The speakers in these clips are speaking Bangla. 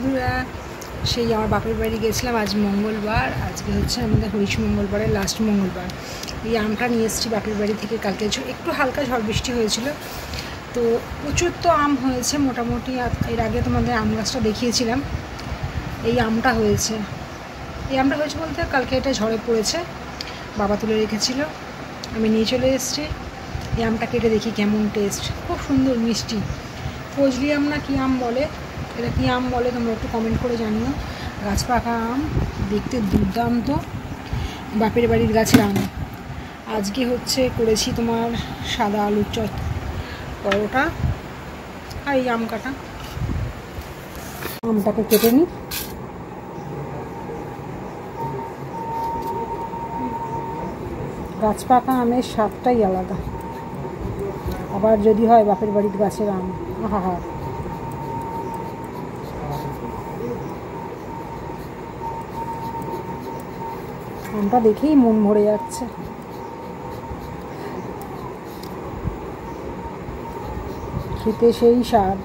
বন্ধুরা, সেই আমার বাপের বাড়ি গেছিলাম। আজ মঙ্গলবার, আজকে হচ্ছে আমাদের হরিশ মঙ্গলবারের লাস্ট মঙ্গলবার। এই আমটা নিয়ে এসেছি বাপের বাড়ি থেকে। কালকে একটু হালকা ঝড় বৃষ্টি হয়েছিল, তো প্রচুর তো আম হয়েছে মোটামুটি। এর আগে তোমাদের আম গাছটা দেখিয়েছিলাম। এই আমটা হয়েছে, বলতে কালকে এটা ঝড়ে পড়েছে, বাবা তুলে রেখেছিল, আমি নিয়ে চলে এসেছি। এই আমটা কেটে দেখি কেমন টেস্ট। খুব সুন্দর মিষ্টি। ফজলি আম না কী আম বলে, এটা কী আম বলে তোমরা একটু কমেন্ট করে জানিও। গাছ পাকা আম, দেখতে দুর্দান্ত, বাপের বাড়ির গাছের আম। আজকে হচ্ছে করেছি তোমার সাদা আলুর পরোটা আর এই আম কাটা। আমটাকে কেটে নিই। গাছ পাকা আমের স্বাদটাই আলাদা, আবার যদি হয় বাপের বাড়ির গাছের আম, আহা। আমটা দেখেই মন ভরে যাচ্ছে। খেতে সেই স্বাদ।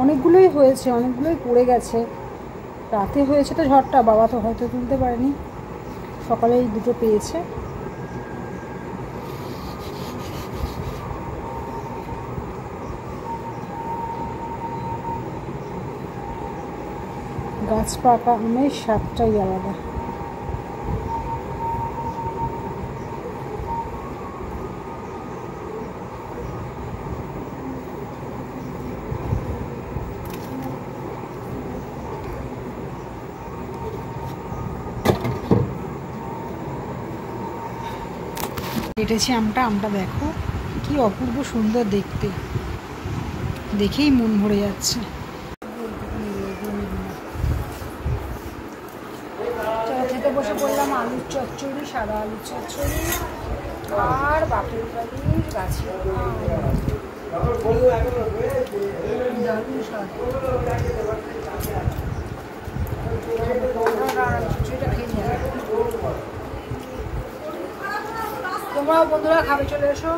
অনেকগুলোই হয়েছে, অনেকগুলোই পড়ে গেছে। রাতে হয়েছে তো ঝড়টা, বাবা তো হয়তো তুলতে পারেনি, সকালে এই দুটো পেয়েছে। গাছ পাকা আমের স্বাদটাই আলাদা। কেটেছি আমটা দেখো কি অপূর্ব সুন্দর দেখতে, দেখেই মন ভরে যাচ্ছে। খেতে বসে পড়লাম আলুর চচ্চড়ি, সাদা আলুর চচ্চড়ি আর বাপের বাড়ির গাছের চচ্চড়িটা খেয়ে নিয়ে। তোমরাও বন্ধুরা খাবে, চলে এসো।